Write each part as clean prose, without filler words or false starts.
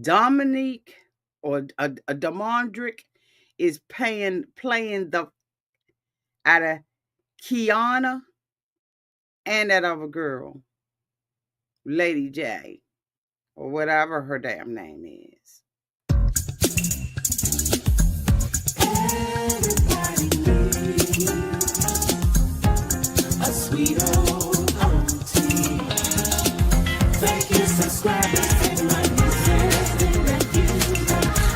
Dominique or a Damondrick is playing the out of Kiana and that other girl, Lady J, or whatever her damn name is. Everybody needs a sweet old auntie. Thank you, subscribers, and my consistent reviews.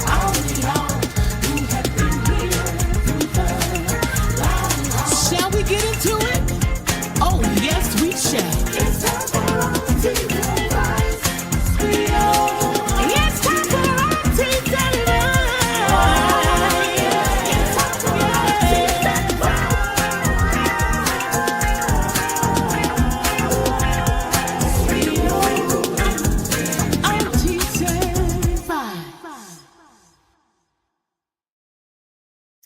All in all, you have been here through the long haul. Shall we get into it? Oh, yes, we shall. It's time for auntie advice. Sweet old. It's time for auntie advice. It's time for auntie advice.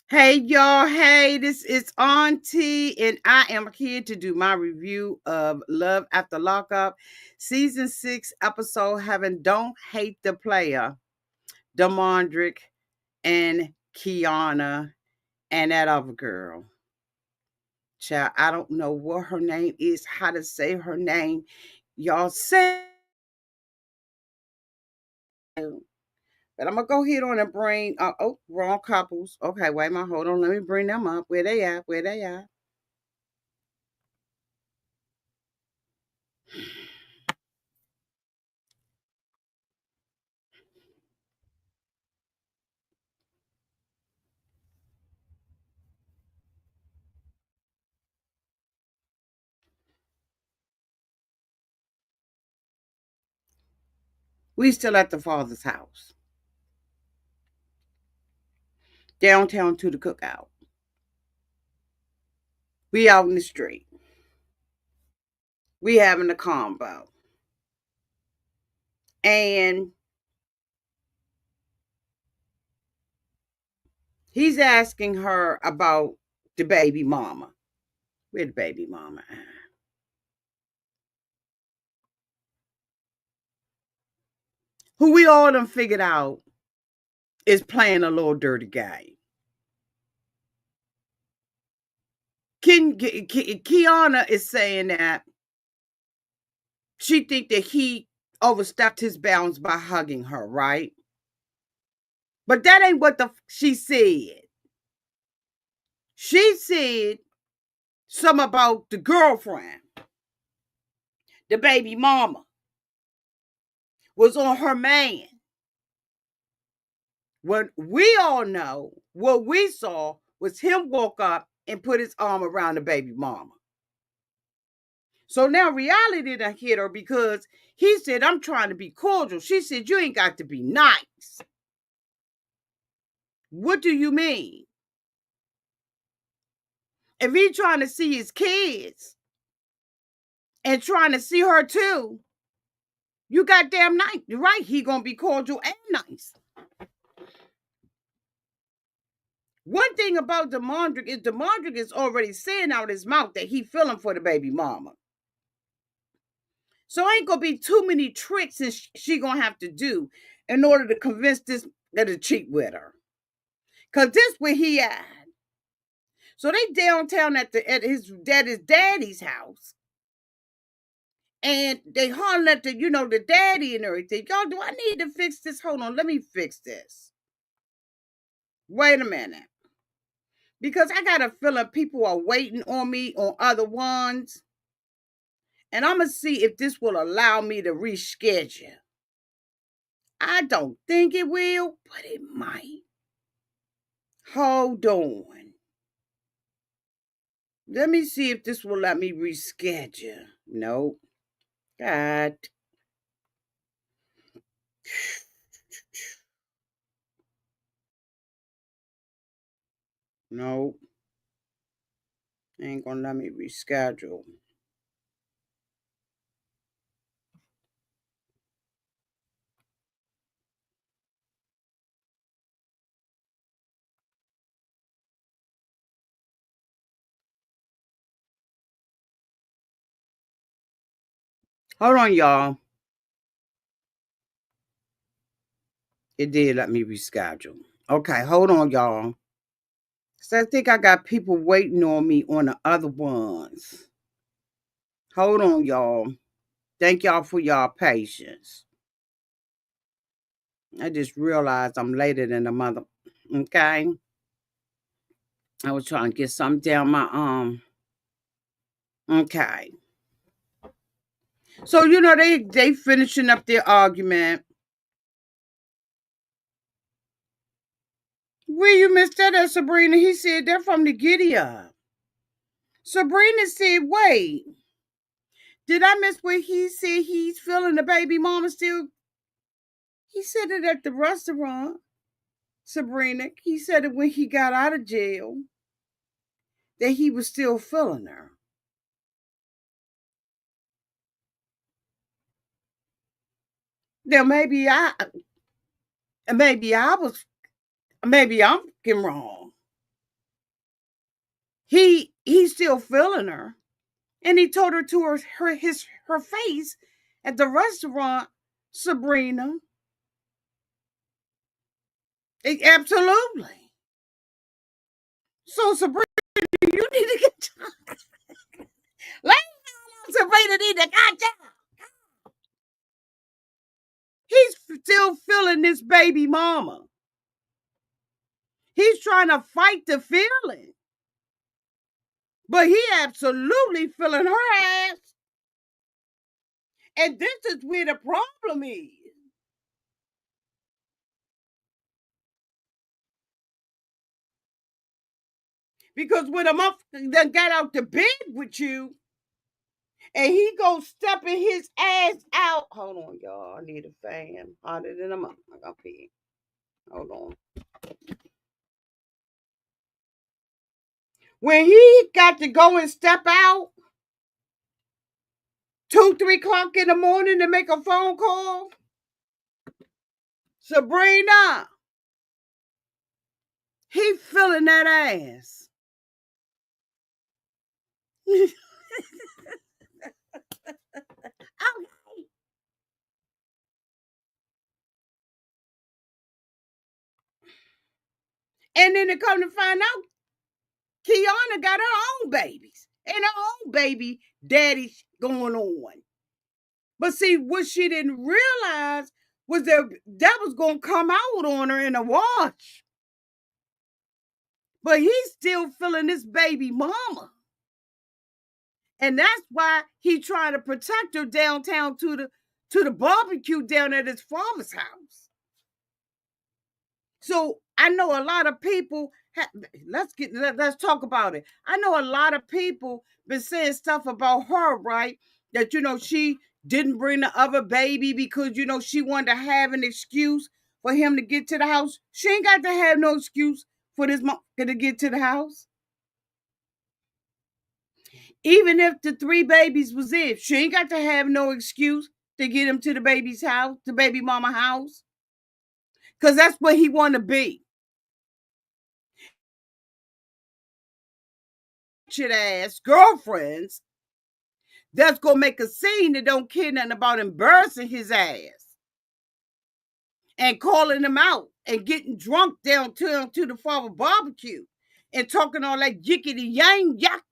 Hey y'all, hey, this is Auntie, and I am here to do my review of Love After Lockup, Season 6, Episode 7, Don't Hate the Player, Damondrick, and Kiana, and that other girl. Child, I don't know what her name is, how to say her name. Y'all say. But I'm gonna go ahead on and bring wrong couples. Okay, wait a minute, hold on. Let me bring them up. Where they at? Where they at? We still at the father's house. Downtown to the cookout. We out in the street. We having a combo. And he's asking her about the baby mama. Where the baby mama at? Who we all done figured out is playing a little dirty game. Kiana is saying that she think that he overstepped his bounds by hugging her, right? But that ain't what she said. She said something about the girlfriend, the baby mama, was on her man. When we all know what we saw was him walk up and put his arm around the baby mama. So now reality done hit her because he said, I'm trying to be cordial. She said, you ain't got to be nice. What do you mean? If he trying to see his kids and trying to see her too, you goddamn nice. Right, he gonna be cordial and nice. One thing about Damondrick is already saying out his mouth that he feeling for the baby mama. So ain't gonna be too many tricks that she gonna have to do in order to convince this guy to cheat with her. Cause this where he at. So they downtown at his daddy's house. And they hollering at the daddy and everything. Y'all, do I need to fix this? Hold on, let me fix this. Wait a minute. Because I got a feeling people are waiting on me on other ones. And I'm going to see if this will allow me to reschedule. I don't think it will, but it might. Hold on. Let me see if this will let me reschedule. Nope. God. Nope. Ain't gonna let me reschedule. Hold on, y'all. It did let me reschedule. Okay, hold on, y'all. So I think I got people waiting on me on the other ones. Hold on, y'all. Thank y'all for y'all patience. I just realized I'm later than the mother. Okay. I was trying to get something down my Okay. So they finishing up their argument. Where you missed that at, Sabrina? He said they're from the giddy up. Sabrina said, wait, did I miss where he said he's feeling the baby mama still? He said it at the restaurant, Sabrina. He said it when he got out of jail that he was still feeling her. Now maybe I'm getting wrong. He's still feeling her. And he told her to her face at the restaurant, Sabrina. Absolutely. So Sabrina, you need to get Sabrina need to get down. He's still feeling this baby mama. He's trying to fight the feeling. But he absolutely feeling her ass. And this is where the problem is. Because when a motherfucker done got out the bed with you, and he goes stepping his ass out. Hold on, y'all. I need a fan. Hotter than a motherfucker up here. Hold on. When he got to go and step out 2, 3 o'clock in the morning to make a phone call, Sabrina, he feeling that ass. Okay. And then to come to find out, Kiana got her own babies and her own baby daddy going on. But see, what she didn't realize was that was going to come out on her in a wash. But he's still feeling this baby mama. And that's why he trying to protect her downtown to the barbecue down at his father's house. So I know a lot of people. Let's talk about it. I know a lot of people been saying stuff about her, right? That she didn't bring the other baby because she wanted to have an excuse for him to get to the house. She ain't got to have no excuse for this mother to get to the house. Even if the 3 babies was it, she ain't got to have no excuse to get him to the baby's house, the baby mama house, because that's where he want to be. Shit ass girlfriends that's gonna make a scene that don't care nothing about embarrassing his ass and calling him out and getting drunk down to the father barbecue and talking all that yickety yang yak,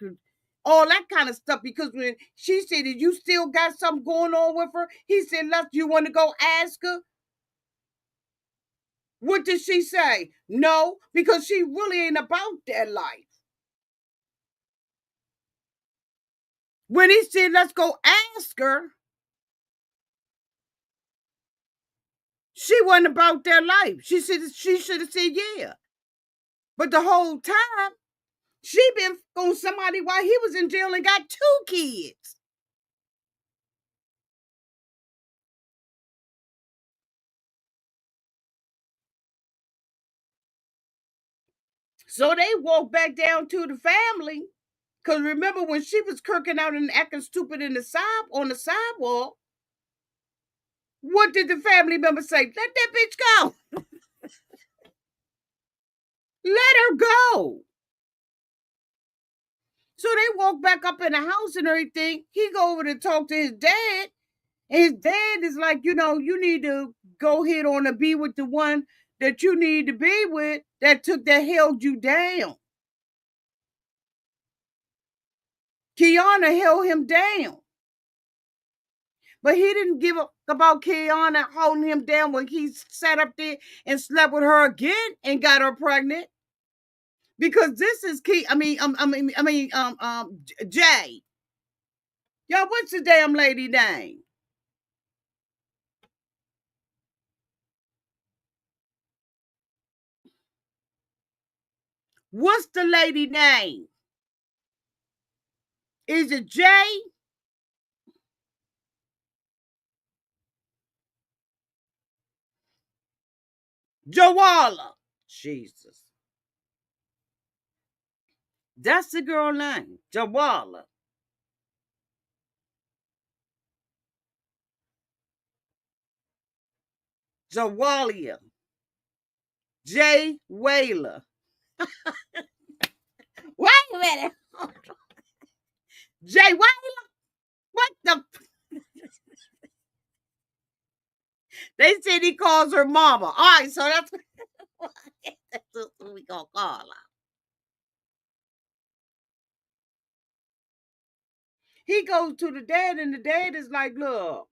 all that kind of stuff. Because when she said, "Did you still got something going on with her?" He said, "Left, you want to go ask her?" What did she say? No, because she really ain't about that life. When he said, "Let's go ask her," she wasn't about their life. She should have said yeah. But the whole time, she been on somebody while he was in jail and got 2 kids. So they walked back down to the family. Cause remember when she was kirking out and acting stupid on the sidewalk, what did the family member say? Let that bitch go. Let her go. So they walk back up in the house and everything. He go over to talk to his dad. And his dad is like, you need to go ahead on and be with the one that you need to be with that held you down. Kiana held him down. But he didn't give up about Kiana holding him down when he sat up there and slept with her again and got her pregnant. Because this is key. Jay. Y'all, what's the damn lady name? What's the lady name? Is it Jay? Joala. Jesus. That's the girl name. Joala. Jawalia. Jay Whaler. Wait a minute. Jay Whaler? What the? They said he calls her mama. All right, so that's what we gonna call her. He goes to the dad, and the dad is like, look,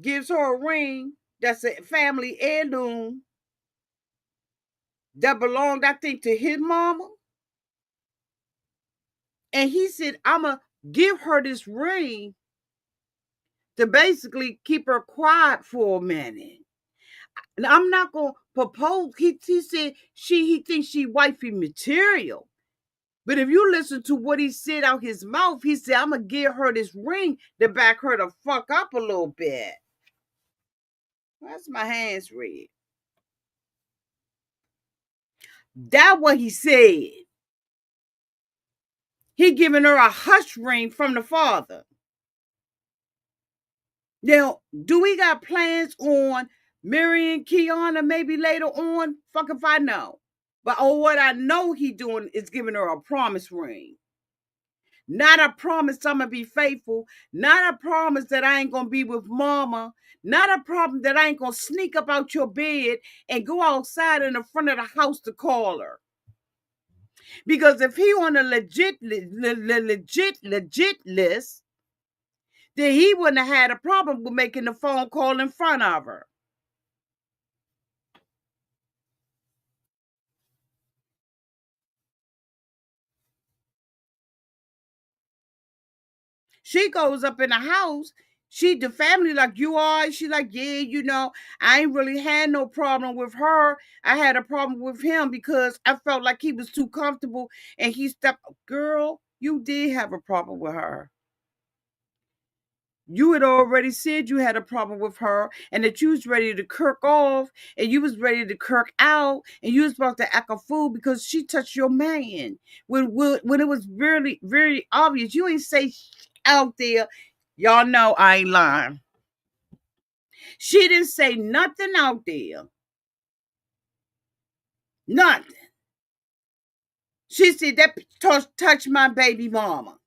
gives her a ring that's a family heirloom that belonged, I think, to his mama. And he said, I'm going to give her this ring to basically keep her quiet for a minute. And I'm not going to propose. He said he thinks she wifey material. But if you listen to what he said out his mouth, he said, I'm going to give her this ring to back her to fuck up a little bit. That's my hands red. That's what he said. He giving her a hush ring from the father. Now, do we got plans on marrying Kiana maybe later on? Fuck if I know. But what I know he doing is giving her a promise ring. Not a promise I'm going to be faithful. Not a promise that I ain't going to be with mama. Not a problem that I ain't going to sneak up out your bed and go outside in the front of the house to call her. Because if he on a legit list, then he wouldn't have had a problem with making the phone call in front of her. She goes up in the house. The family like, you all right? She like, yeah, I ain't really had no problem with her. I had a problem with him because I felt like he was too comfortable and he stepped. Girl, you did have a problem with her. You had already said you had a problem with her and that you was ready to kirk off and you was ready to kirk out and you was about to act a fool because she touched your man. When it was really, very obvious. You ain't say out there. Y'all know I ain't lying. She didn't say nothing out there. Nothing. She said that touched my baby mama.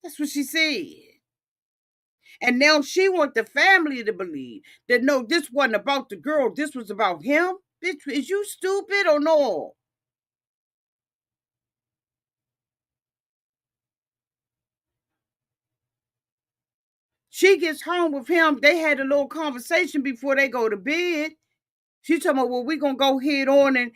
That's what she said. And now she want the family to believe that no, this wasn't about the girl. This was about him. Bitch, is you stupid or no? She gets home with him. They had a little conversation before they go to bed. She told me, well, we going to go head on and,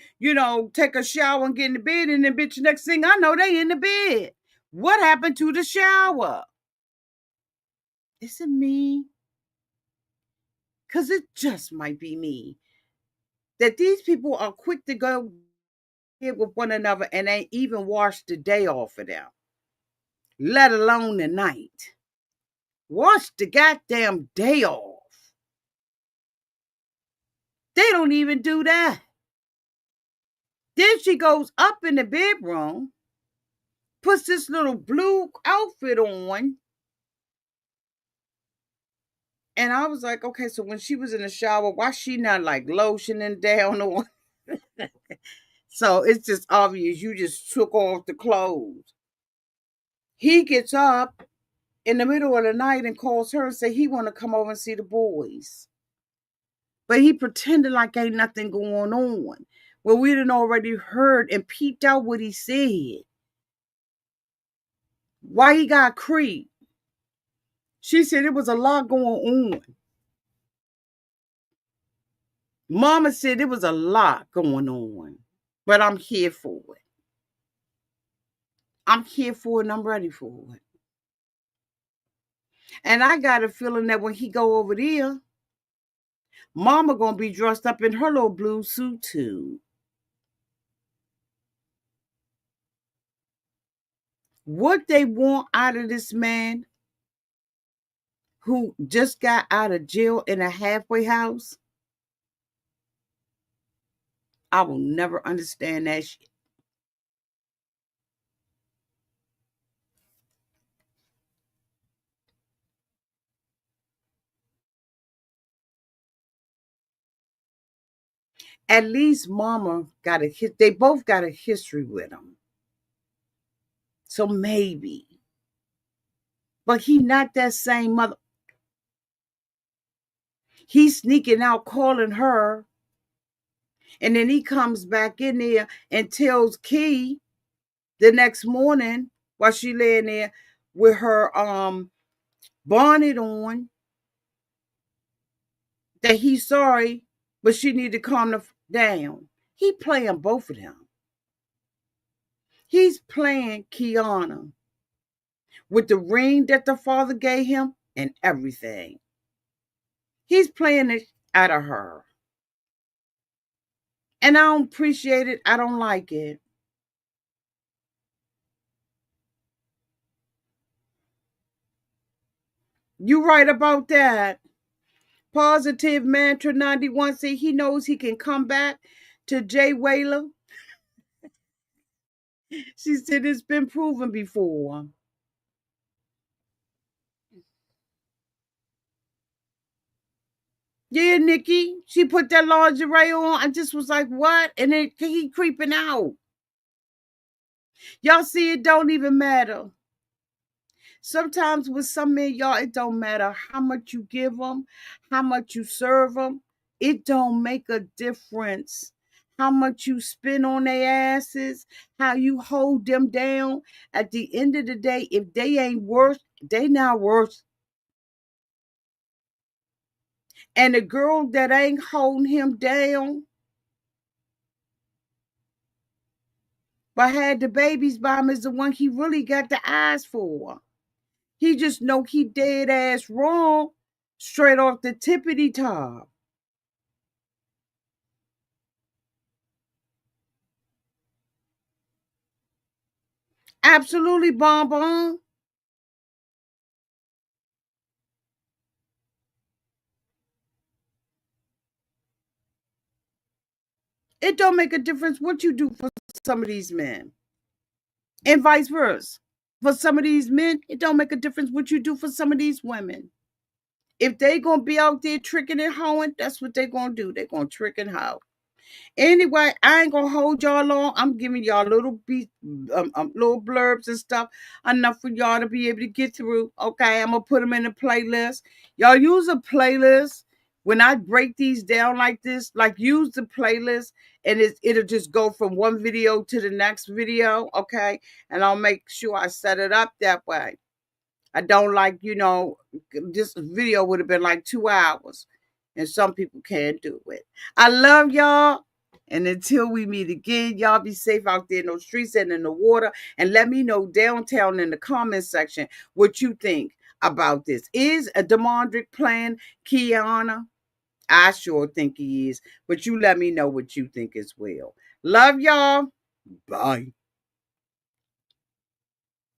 take a shower and get in the bed. And then, bitch, next thing I know, they in the bed. What happened to the shower? Is it me? Because it just might be me. That these people are quick to go with one another and ain't even washed the day off of them, let alone the night. Wash the goddamn day off. They don't even do that. Then she goes up in the bedroom, puts this little blue outfit on. And I was like, okay, so when she was in the shower, why she not like lotioning down on? So it's just obvious you just took off the clothes. He gets up in the middle of the night and calls her and say he want to come over and see the boys. But he pretended like ain't nothing going on. Well, we done already heard and peeped out what he said. Why he got creeped? She said it was a lot going on. Mama said it was a lot going on. But I'm here for it. I'm here for it and I'm ready for it. And I got a feeling that when he go over there, Mama gonna be dressed up in her little blue suit too. What they want out of this man who just got out of jail in a halfway house, I will never understand that shit. At least Mama got a hit. They both got a history with him. So maybe. But he not that same mother. He's sneaking out calling her. And then he comes back in there and tells Key the next morning while she laying there with her bonnet on that he's sorry, but she need to calm down. He playing both of them. He's playing Kiana with the ring that the father gave him and everything. He's playing it out of her. And I don't appreciate it. I don't like it. You right about that. Positive Mantra 91 say he knows he can come back to Jay Whaler. She said it's been proven before. Yeah, Nikki. She put that lingerie on. I just was like, what? And then he creeping out. Y'all see, it don't even matter. Sometimes with some men, y'all, it don't matter how much you give them, how much you serve them. It don't make a difference. How much you spend on their asses, how you hold them down. At the end of the day, if they ain't worth, they not worth. And the girl that ain't holding him down, but had the babies by him, is the one he really got the eyes for. He just know he dead ass wrong straight off the tippity top. Absolutely, Bon Bon. It don't make a difference what you do for some of these men. And vice versa. For some of these men, it don't make a difference what you do for some of these women. If they gonna be out there tricking and hoeing, that's what they gonna do. They gonna trick and hoe. Anyway, I ain't gonna hold y'all long. I'm giving y'all little blurbs and stuff, enough for y'all to be able to get through. Okay, I'm gonna put them in a playlist. Y'all use a playlist when I break these down like this. Like use the playlist, and it'll just go from one video to the next video. Okay, and I'll make sure I set it up that way. I don't like, this video would have been like 2 hours, and some people can't do it. I love y'all. And until we meet again, y'all be safe out there in those streets and in the water. And let me know downtown in the comment section what you think about this. Is a Damondrick playing Kiana? I sure think he is. But you let me know what you think as well. Love y'all. Bye.